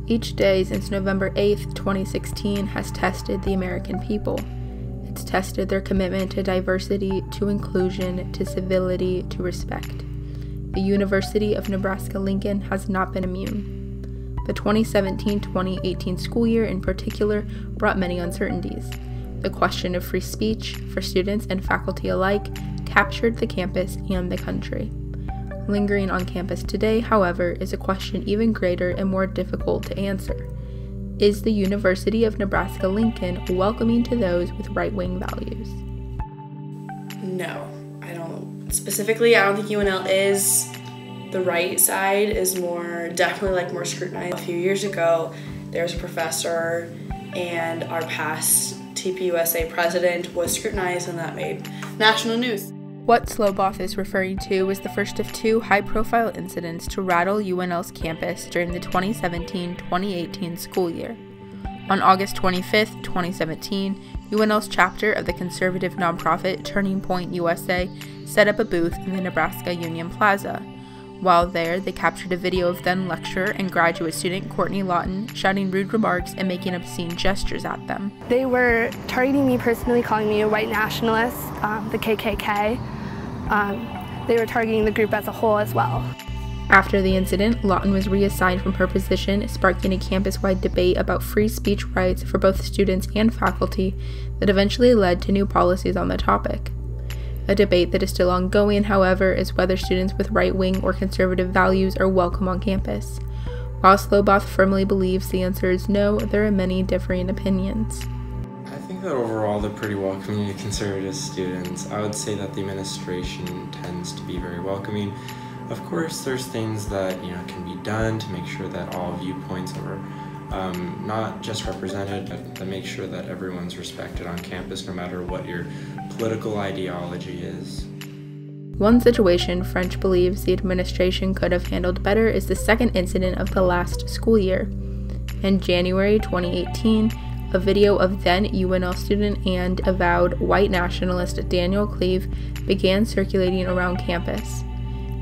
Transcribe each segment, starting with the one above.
Each day since November 8, 2016 has tested the American people. It's tested their commitment to diversity, to inclusion, to civility, to respect. The University of Nebraska-Lincoln has not been immune. The 2017-2018 school year in particular brought many uncertainties. The question of free speech for students and faculty alike captured the campus and the country. Lingering on campus today, however, is a question even greater and more difficult to answer. Is the University of Nebraska-Lincoln welcoming to those with right-wing values? No, I don't. Specifically, I don't think UNL is. The right side is definitely more scrutinized. A few years ago, there was a professor and our past TPUSA president was scrutinized, and that made national news. What Sloboth is referring to was the first of two high-profile incidents to rattle UNL's campus during the 2017-2018 school year. On August 25, 2017, UNL's chapter of the conservative nonprofit Turning Point USA set up a booth in the Nebraska Union Plaza. While there, they captured a video of then lecturer and graduate student Courtney Lawton shouting rude remarks and making obscene gestures at them. They were targeting me personally, calling me a white nationalist, the KKK. They were targeting the group as a whole as well. After the incident, Lawton was reassigned from her position, sparking a campus-wide debate about free speech rights for both students and faculty that eventually led to new policies on the topic. A debate that is still ongoing, however, is whether students with right-wing or conservative values are welcome on campus. While Sloboth firmly believes the answer is no, there are many differing opinions. I think that overall they're pretty welcoming to conservative students. I would say that the administration tends to be very welcoming. Of course, there's things that can be done to make sure that all viewpoints are not just represented, but to make sure that everyone's respected on campus, no matter what your political ideology is. One situation French believes the administration could have handled better is the second incident of the last school year. In January 2018, a video of then UNL student and avowed white nationalist Daniel Cleave began circulating around campus.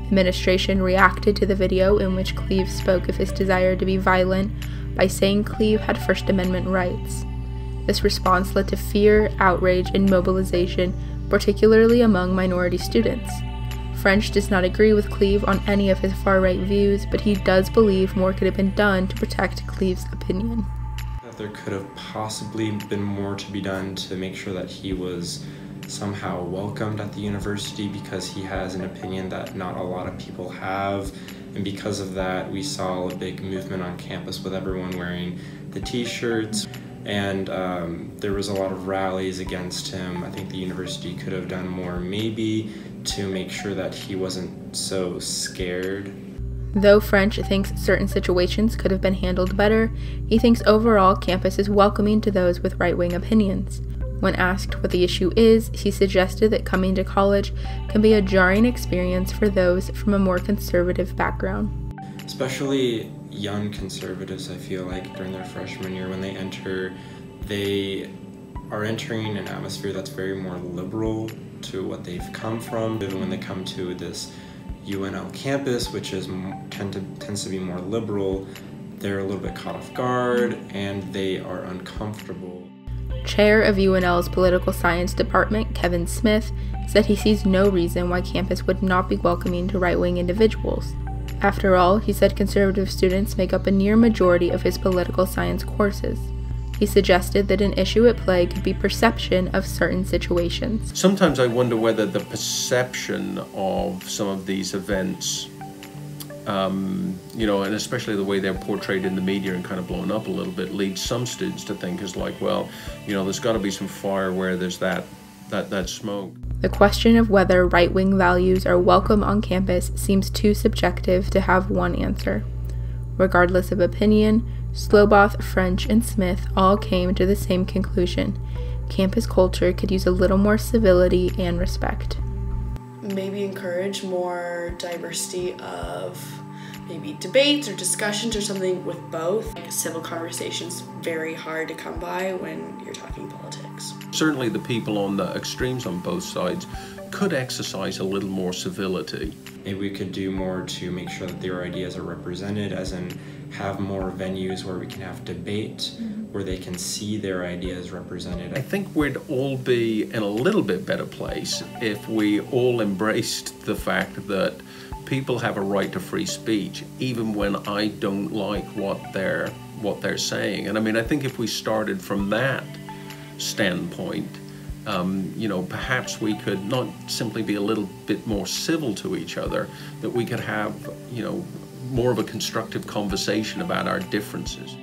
Administration reacted to the video in which Cleave spoke of his desire to be violent by saying Cleave had First Amendment rights. This response led to fear, outrage, and mobilization, particularly among minority students. French does not agree with Cleave on any of his far-right views, but he does believe more could have been done to protect Cleave's opinion. There could have possibly been more to be done to make sure that he was somehow welcomed at the university, because he has an opinion that not a lot of people have, and because of that we saw a big movement on campus with everyone wearing the t-shirts, and there was a lot of rallies against him. I think the university could have done more maybe to make sure that he wasn't so scared. Though French thinks certain situations could have been handled better, he thinks overall campus is welcoming to those with right-wing opinions. When asked what the issue is, he suggested that coming to college can be a jarring experience for those from a more conservative background. Especially young conservatives, I feel like during their freshman year when they enter, they are entering an atmosphere that's very more liberal to what they've come from. Even when they come to this UNL campus, which is tends to be more liberal, they're a little bit caught off guard and they are uncomfortable. Chair of UNL's Political Science Department, Kevin Smith, said he sees no reason why campus would not be welcoming to right-wing individuals. After all, he said conservative students make up a near majority of his political science courses. He suggested that an issue at play could be perception of certain situations. Sometimes I wonder whether the perception of some of these events, and especially the way they're portrayed in the media and kind of blown up a little bit, leads some students to think is like, well, there's got to be some fire where there's that smoke. The question of whether right-wing values are welcome on campus seems too subjective to have one answer. Regardless of opinion, Sloboth, French, and Smith all came to the same conclusion. Campus culture could use a little more civility and respect. Maybe encourage more diversity of maybe debates or discussions or something with both. Civil conversation's very hard to come by when you're talking politics. Certainly the people on the extremes on both sides could exercise a little more civility. Maybe we could do more to make sure that their ideas are represented, as in have more venues where we can have debate, where they can see their ideas represented. I think we'd all be in a little bit better place if we all embraced the fact that people have a right to free speech, even when I don't like what they're saying. And I mean, I think if we started from that standpoint, you know, perhaps we could not simply be a little bit more civil to each other, that we could have, you know, more of a constructive conversation about our differences.